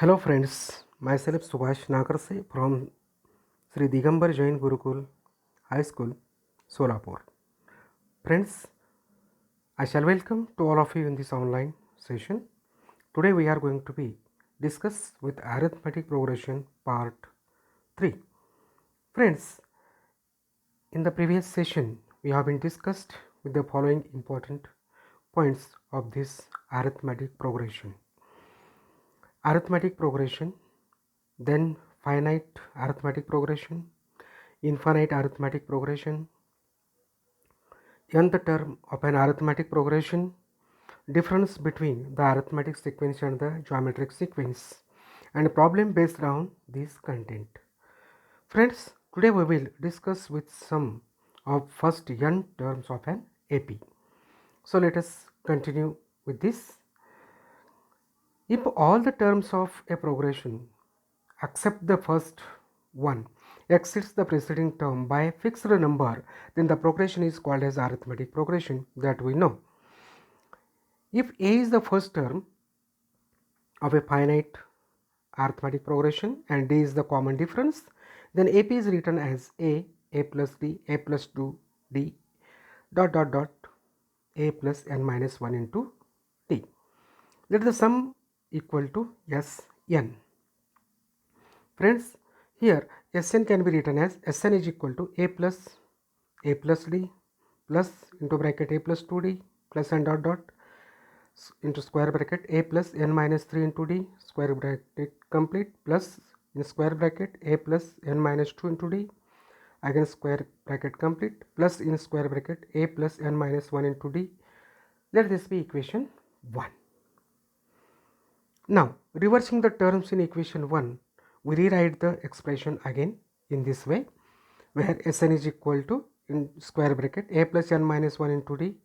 Hello friends, myself Subhash Nakarse from Sri Digambar Jain Gurukul High School, Solapur. Friends, I shall welcome to all of you in this online session. Today we are going to be discuss with arithmetic progression part 3. Friends, in the previous session we have been discussed with the following important points of this arithmetic progression. Arithmetic progression, then finite arithmetic progression, infinite arithmetic progression, nth term of an arithmetic progression, difference between the arithmetic sequence and the geometric sequence, and problem based on this content. Friends, today we will discuss with some of first n terms of an AP. So let us continue with this. If all the terms of a progression except the first one exceeds the preceding term by a fixed number, then the progression is called as arithmetic progression, that we know. If a is the first term of a finite arithmetic progression and d is the common difference, then AP is written as a plus d, a plus 2d, dot dot dot, a plus n minus 1 into d. Let the sum equal to Sn. Friends, here Sn can be written as Sn is equal to a plus d plus into bracket a plus 2d plus n dot dot into square bracket a plus n minus 3 into d square bracket complete plus in square bracket a plus n minus 2 into d again square bracket complete plus in square bracket a plus n minus 1 into d. Let this be equation 1. Now reversing the terms in equation 1, we rewrite the expression again in this way, where Sn is equal to in square bracket a plus n minus 1 into d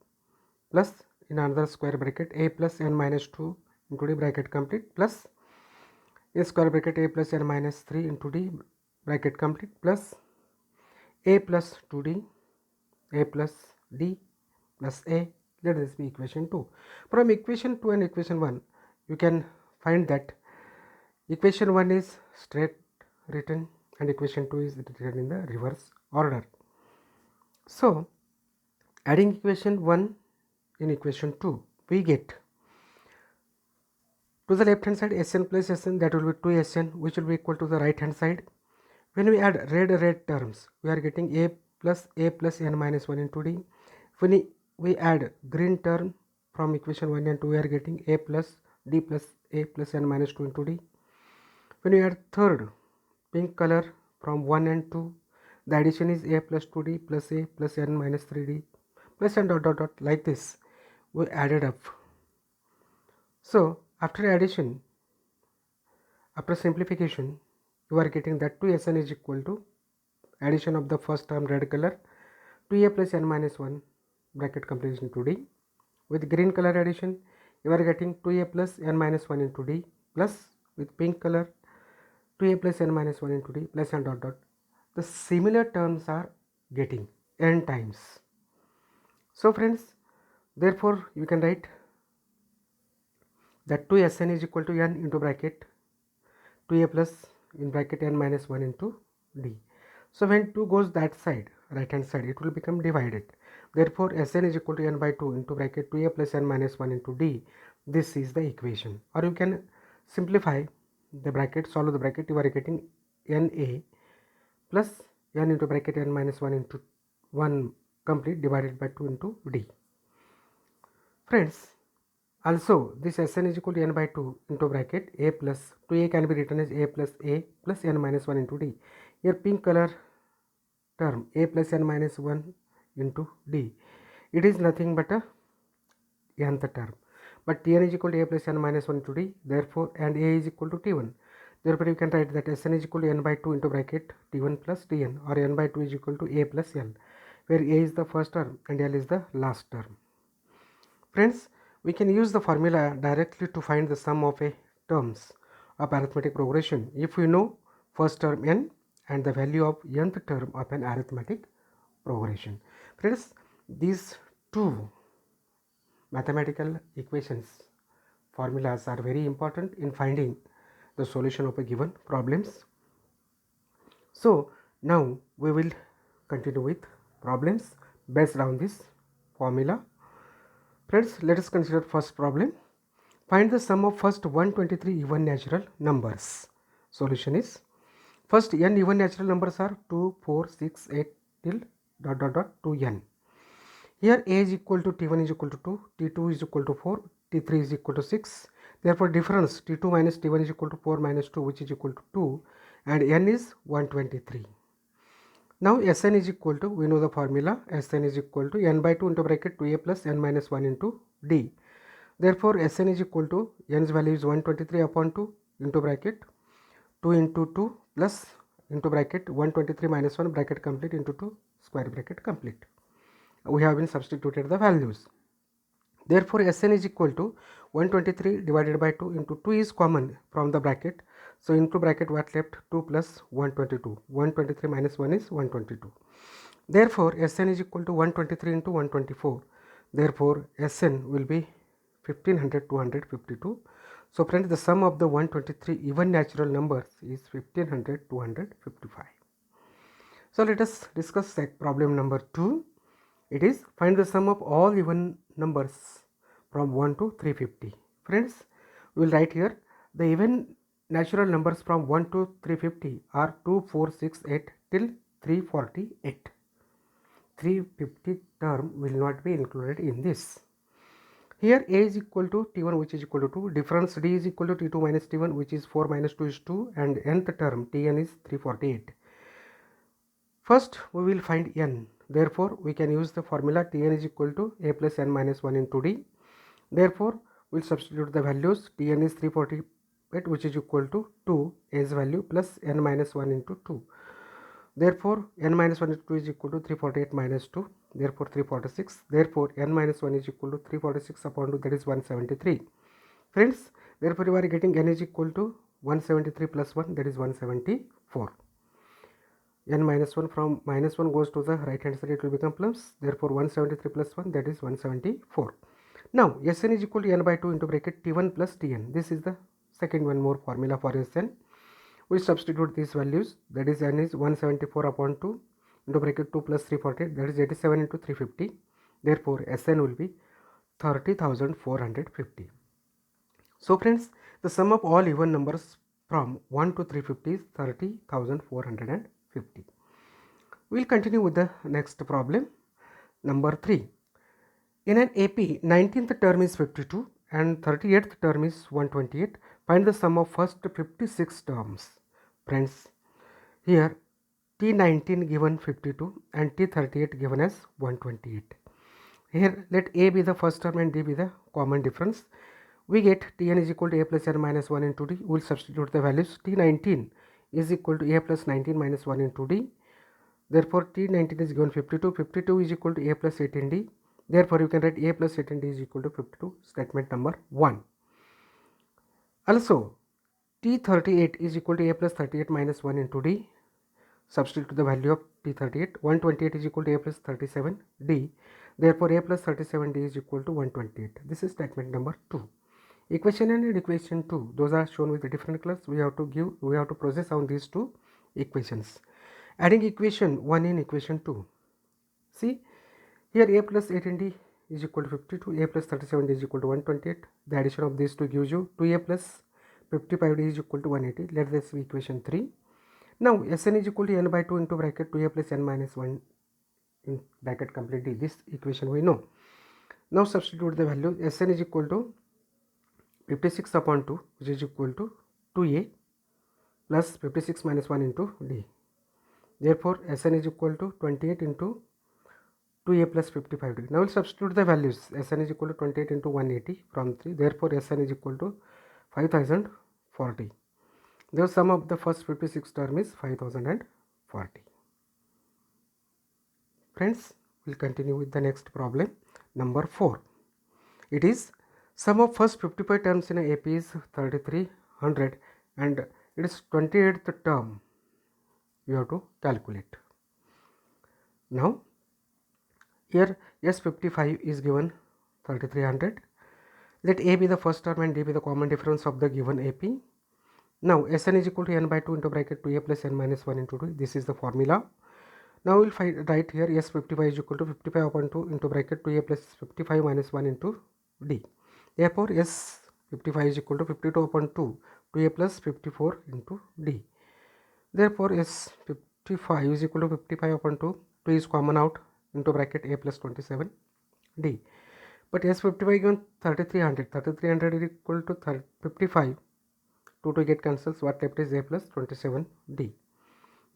plus in another square bracket a plus n minus 2 into d bracket complete plus in square bracket a plus n minus 3 into d bracket complete plus a plus 2d a plus d plus a. Let this be equation 2. From equation 2 and equation 1, you can find that equation 1 is straight written and equation 2 is written in the reverse order. So adding equation 1 in equation 2, we get to the left hand side Sn plus Sn, that will be 2Sn, which will be equal to the right hand side. When we add red terms, we are getting a plus n minus 1 into d. When we add green term from equation 1 and 2, we are getting a plus d plus a plus n minus 2 into d. When we add third pink color from 1 and 2, the addition is a plus 2d plus a plus n minus 3d plus n dot dot dot, like this we added up. So after addition, after simplification, you are getting that 2Sn is equal to addition of the first term red color 2a plus n minus 1 bracket complete into d. With green color addition, you are getting 2a plus n minus 1 into d plus with pink color 2a plus n minus 1 into d plus n dot dot. The similar terms are getting n times. So friends, therefore you can write that 2Sn is equal to n into bracket 2a plus in bracket n minus 1 into d. So when 2 goes that side, right hand side, it will become divided. Therefore Sn is equal to n by 2 into bracket 2a plus n minus 1 into d. This is the equation. Or you can simplify the bracket, solve the bracket, you are getting na plus n into bracket n minus 1 into 1 complete divided by 2 into d. Friends, also this Sn is equal to n by 2 into bracket a plus 2a can be written as a plus n minus 1 into d. Here pink color term a plus n minus 1 into d, it is nothing but a nth term, but tn is equal to a plus n minus 1 into d, therefore and a is equal to t1. Therefore you can write that Sn is equal to n by 2 into bracket t1 plus tn, or n by 2 is equal to a plus l, where a is the first term and l is the last term. Friends, we can use the formula directly to find the sum of a terms of arithmetic progression if we know first term n and the value of nth term of an arithmetic progression. Friends, these two mathematical equations formulas are very important in finding the solution of a given problems. So now we will continue with problems based on this formula. Friends, let us consider first problem. Find the sum of first 123 even natural numbers. Solution is, first n even natural numbers are 2, 4, 6, 8 till ... to n. Here a is equal to t1 is equal to 2, t2 is equal to 4, t3 is equal to 6. Therefore difference t2 minus t1 is equal to 4 minus 2, which is equal to 2, and n is 123. Now Sn is equal to, we know the formula, Sn is equal to n by 2 into bracket 2a plus n minus 1 into d. Therefore Sn is equal to, n's value is 123 upon 2 into bracket 2 into 2 plus into bracket 123 minus 1 bracket complete into 2 square bracket complete. We have been substituted the values. Therefore Sn is equal to 123 divided by 2 into 2 is common from the bracket. So into bracket what left, 2 plus 122. 123 minus 1 is 122. Therefore Sn is equal to 123 into 124. Therefore Sn will be 1500 252. So friends, the sum of the 123 even natural numbers is 1500 255. So let us discuss problem number 2. It is, find the sum of all even numbers from 1 to 350. Friends, we will write here the even natural numbers from 1 to 350 are 2, 4, 6, 8 till 348. 350 term will not be included in this. Here a is equal to t1, which is equal to 2. Difference d is equal to t2 minus t1, which is 4 minus 2 is 2, and nth term tn is 348. First we will find n. Therefore we can use the formula tn is equal to a plus n minus 1 into d. Therefore we will substitute the values. Tn is 348, which is equal to 2 a's value plus n minus 1 into 2. Therefore n minus 1 into 2 is equal to 348 minus 2, therefore 346. Therefore n minus 1 is equal to 346 upon 2, that is 173. Friends, therefore you are getting n is equal to 173 plus 1, that is 174. N minus 1, from minus 1 goes to the right hand side, it will become plus. Therefore 173 plus 1, that is 174. Now Sn is equal to n by 2 into bracket t1 plus tn. This is the second one more formula for Sn. We substitute these values, that is n is 174 upon 2 into bracket 2 plus 348, that is 87 into 350. Therefore Sn will be 30,450. So friends, the sum of all even numbers from 1 to 350 is 30,450. We will continue with the next problem. Number 3. In an AP, 19th term is 52 and 38th term is 128. Find the sum of first 56 terms. Friends, here T19 given 52 and T38 given as 128. Here let A be the first term and D be the common difference. We get Tn is equal to a plus n minus 1 into d. We will substitute the values. T19 is equal to a plus 19 minus 1 into d. Therefore T19 is given 52. 52 is equal to a plus 18d. Therefore you can write a plus 18d is equal to 52. Statement number 1. Also T38 is equal to a plus 38 minus 1 into d. Substitute the value of T38. 128 is equal to a plus 37d. Therefore a plus 37d is equal to 128. This is statement number 2. Equation 1 and equation 2, those are shown with the different colors. We have to process on these two equations. Adding equation 1 in equation 2. See, here a plus 18d is equal to 52, a plus 37d is equal to 128. The addition of these two gives you 2a plus 55d is equal to 180. Let this be equation 3. Now Sn is equal to n by 2 into bracket 2a plus n minus 1 in bracket complete d. This equation we know. Now substitute the value. Sn is equal to 56 upon 2, which is equal to 2a plus 56 minus 1 into d. Therefore Sn is equal to 28 into 2a plus 55d. Now we'll substitute the values. Sn is equal to 28 into 180 from 3. Therefore Sn is equal to 5040. The sum of the first 56 term is 5040. Friends, we'll continue with the next problem. Number 4. It is, sum of first 55 terms in a AP is 3300 and it is 28th term you have to calculate. Now here S55 is given 3300. Let A be the first term and D be the common difference of the given AP. Now Sn is equal to n by 2 into bracket 2a plus n minus 1 into 2. This is the formula. Now we'll find right here S55 is equal to 55 upon 2 into bracket 2a plus 55 minus 1 into d. Therefore S55 is equal to 52 upon 2 2a plus 54 into d. Therefore S55 is equal to 55 upon 2 is common out into bracket a plus 27 d. But S55 given 3300 is equal to 55. 2 get cancels, what left is a plus 27 d.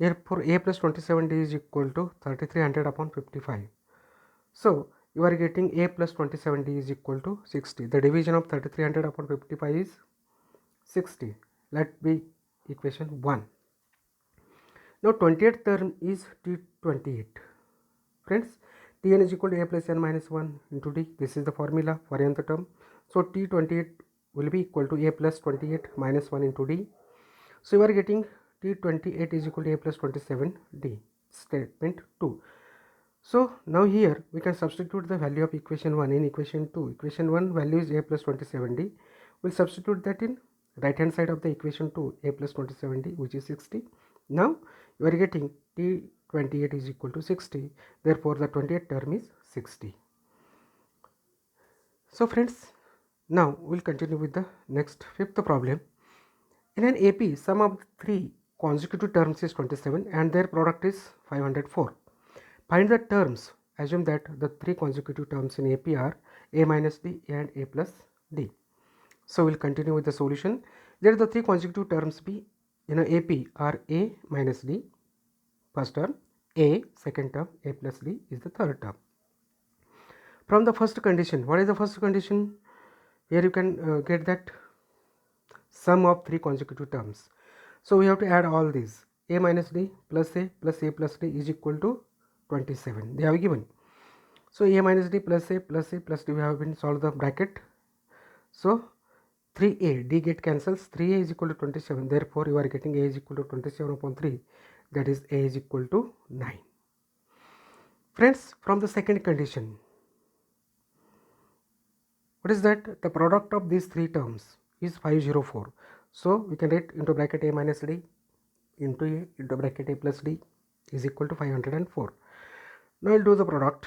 Therefore a plus 27 d is equal to 3300 upon 55. So you are getting a plus 27 d is equal to 60. The division of 3300 upon 55 is 60. Let be equation 1. Now 28th term is T28. Friends, Tn is equal to a plus n minus 1 into d. This is the formula for nth term. So T28 will be equal to a plus 28 minus 1 into d. So you are getting T28 is equal to a plus 27 d. Statement 2. So now here we can substitute the value of equation 1 in equation 2. Equation 1 value is a plus 27 d. We'll substitute that in right hand side of the equation 2, a plus 27 d, which is 60. Now you are getting T28 is equal to 60. Therefore the 28th term is 60. So friends, now we'll continue with the next fifth problem. In an AP, sum of three consecutive terms is 27 and their product is 504. Find the terms. Assume that the three consecutive terms in AP are a minus d and a plus d. So we'll continue with the solution. Let the three consecutive terms be in a AP are a minus d, first term, a second term, a plus d is the third term. From the first condition, what is the first condition? Here you can get that sum of three consecutive terms. So we have to add all these. A minus d plus a plus d is equal to 27. They have given. So a minus d plus a plus d, we have been solved the bracket. So 3a, d get cancels, 3a is equal to 27. Therefore you are getting a is equal to 27 upon 3. That is a is equal to 9. Friends, from the second condition, what is that? The product of these three terms is 504. So we can write into bracket a minus d into a into bracket a plus d is equal to 504. Now we'll do the product.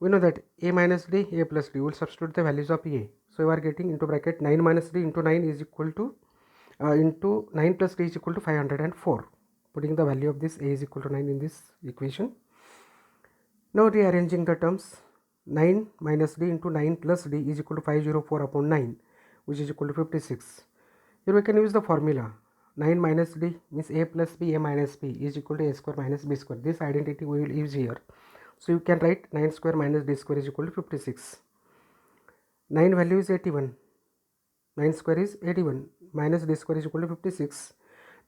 We know that a minus d, a plus d, will substitute the values of a. So you are getting into bracket 9 minus d into 9 is equal to into 9 plus d is equal to 504. Putting the value of this a is equal to 9 in this equation. Now rearranging the terms, 9 minus d into 9 plus d is equal to 504 upon 9, which is equal to 56. Here we can use the formula. 9 minus d means a plus b, a minus b is equal to a square minus b square. This identity we will use here. So you can write 9 square minus d square is equal to 56. 9 value is 81. 9 square is 81 minus d square is equal to 56.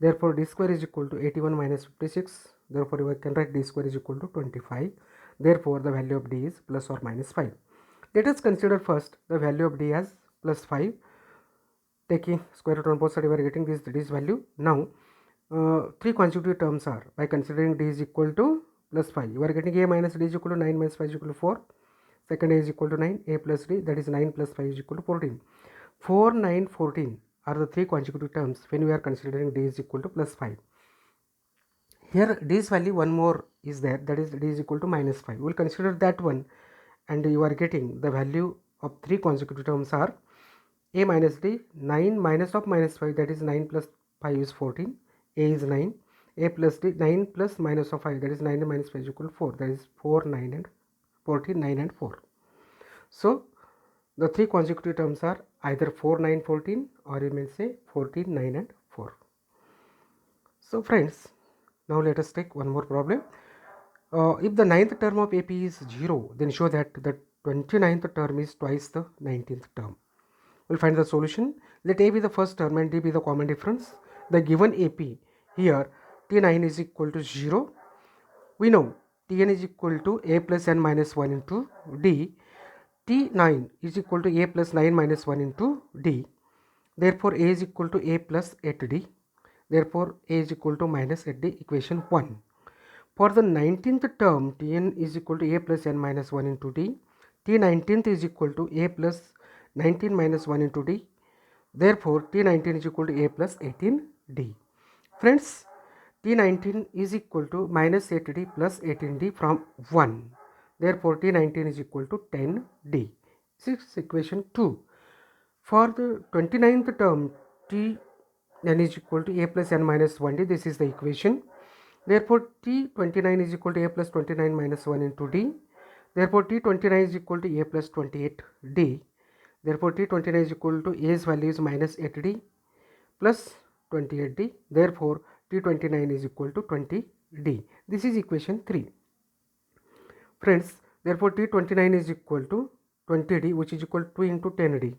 Therefore d square is equal to 81 minus 56. Therefore you can write d square is equal to 25. Therefore the value of d is plus or minus 5. Let us consider first the value of d as plus 5. Taking square root on both sides, we are getting this value. Now three consecutive terms are, by considering d is equal to plus 5, you are getting a minus d is equal to 9 minus 5 is equal to 4. Second a is equal to 9, a plus d, that is 9 plus 5 is equal to 14. 4, 9, 14 are the three consecutive terms when we are considering d is equal to plus 5. Here d's value one more is there, that is d is equal to minus 5. We will consider that one, and you are getting the value of three consecutive terms are a minus d, 9 minus of minus 5, that is 9 plus 5 is 14, a is 9, a plus d, 9 plus minus of 5, that is 9 minus 5 is equal to 4, that is 4, 9 and 14, 9 and 4. So the three consecutive terms are either 4, 9, 14, or you may say 14, 9 and 4. So friends, now let us take one more problem. If the ninth term of AP is 0, then show that the 29th term is twice the 19th term. We'll find the solution. Let a be the first term and d be the common difference. The given AP here, T9 is equal to 0. We know Tn is equal to a plus n minus 1 into d. T9 is equal to a plus 9 minus 1 into d. Therefore a is equal to a plus 8d. Therefore a is equal to minus 8d, equation 1. For the 19th term, Tn is equal to a plus n minus 1 into d. T19th is equal to a plus 19 minus 1 into d. Therefore, T19 is equal to A plus 18D. Friends, T19 is equal to minus 8D plus 18D from 1. Therefore, T19 is equal to 10D. This is equation 2. For the 29th term, Tn is equal to A plus n minus 1D. This is the equation. Therefore, T29 is equal to A plus 29 minus 1 into D. Therefore, T29 is equal to A plus 28D. Therefore, T29 is equal to A's value is minus 8D plus 28D. Therefore, T29 is equal to 20D. This is equation 3. Friends, therefore, T29 is equal to 20D, which is equal to 2 into 10D.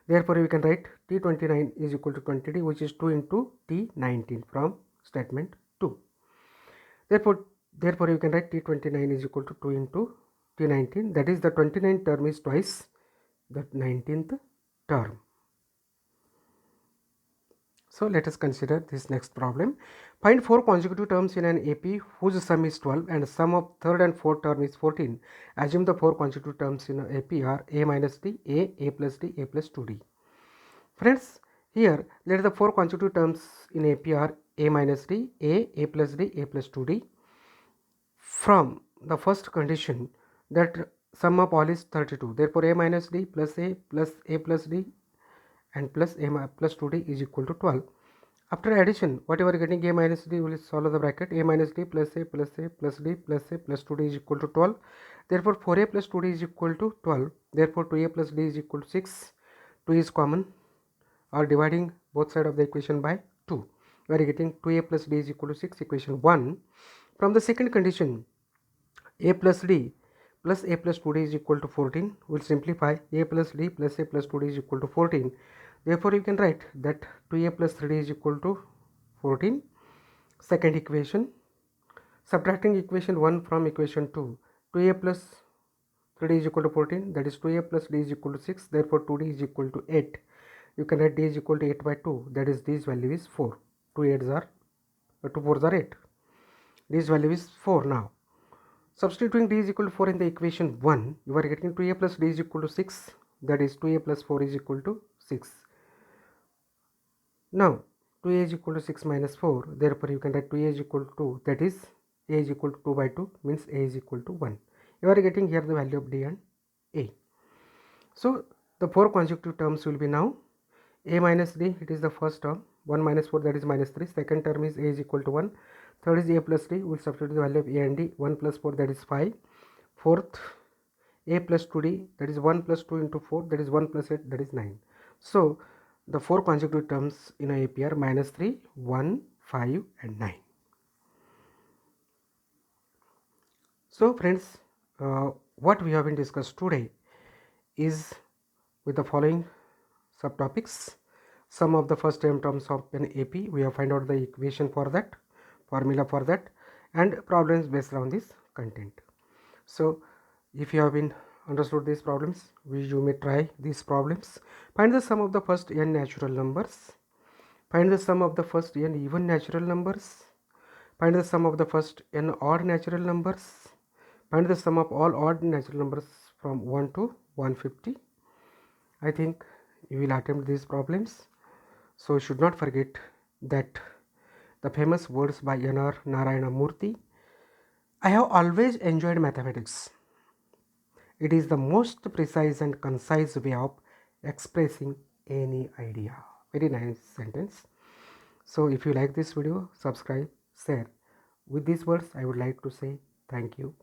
Therefore, we can write T29 is equal to 20D, which is 2 into T19 from statement 2. Therefore, you can write T29 is equal to 2 into T19. That is, the 29th term is twice the 19th term. So let us consider this next problem. Find 4 consecutive terms in an AP whose sum is 12 and sum of third and fourth term is 14. Assume the 4 consecutive terms in an AP are A minus D, A plus D, A plus 2D. Friends, here let the 4 consecutive terms in AP are A minus D, A plus D, A plus 2D. From the first condition that sum of all is 32. Therefore, A minus D plus A plus D and plus A plus 2D is equal to 12. After addition, whatever getting A minus D, will solve the bracket. A minus D plus A plus A plus D plus A plus 2D is equal to 12. Therefore, 4A plus 2D is equal to 12. Therefore, 2A plus D is equal to 6. 2 is common, or dividing both sides of the equation by 2. We are getting 2A plus D is equal to 6, equation 1. From the second condition, A plus D plus A plus 2D is equal to 14. We'll simplify. A plus D plus A plus 2D is equal to 14. Therefore, you can write that 2A plus 3D is equal to 14. Second equation. Subtracting equation 1 from equation 2. 2A plus 3D is equal to 14. That is 2A plus D is equal to 6. Therefore, 2D is equal to 8. You can write D is equal to 8 by 2. That is, D's value is 4. 2 8s are 2 4s are 8. D's value is 4 now. Substituting D is equal to 4 in the equation 1, you are getting 2A plus D is equal to 6. That is, 2A plus 4 is equal to 6. Now, 2A is equal to 6 minus 4. Therefore, you can write 2A is equal to 2. That is, A is equal to 2 by 2 means A is equal to 1. You are getting here the value of D and A. So, the 4 consecutive terms will be now A minus D, it is the first term. 1 minus 4, that is minus 3. Second term is A is equal to 1. Third is A plus D. We will substitute the value of A and D. 1 plus 4, that is 5. Fourth, A plus 2D, that is 1 plus 2 into 4, that is 1 plus 8, that is 9. So, the 4 consecutive terms in a AP are minus 3, 1, 5 and 9. So, friends, what we have been discussed today is with the following subtopics. Sum of the first m terms of an AP, we have find out the equation for that, formula for that, and problems based on this content. So, if you have been understood these problems, you may try these problems. Find the sum of the first n natural numbers. Find the sum of the first n even natural numbers. Find the sum of the first n odd natural numbers. Find the sum of all odd natural numbers from 1 to 150. I think you will attempt these problems. So, you should not forget that the famous words by N.R. Narayana Murthy. I have always enjoyed mathematics. It is the most precise and concise way of expressing any idea. Very nice sentence. So, if you like this video, subscribe, share. With these words, I would like to say thank you.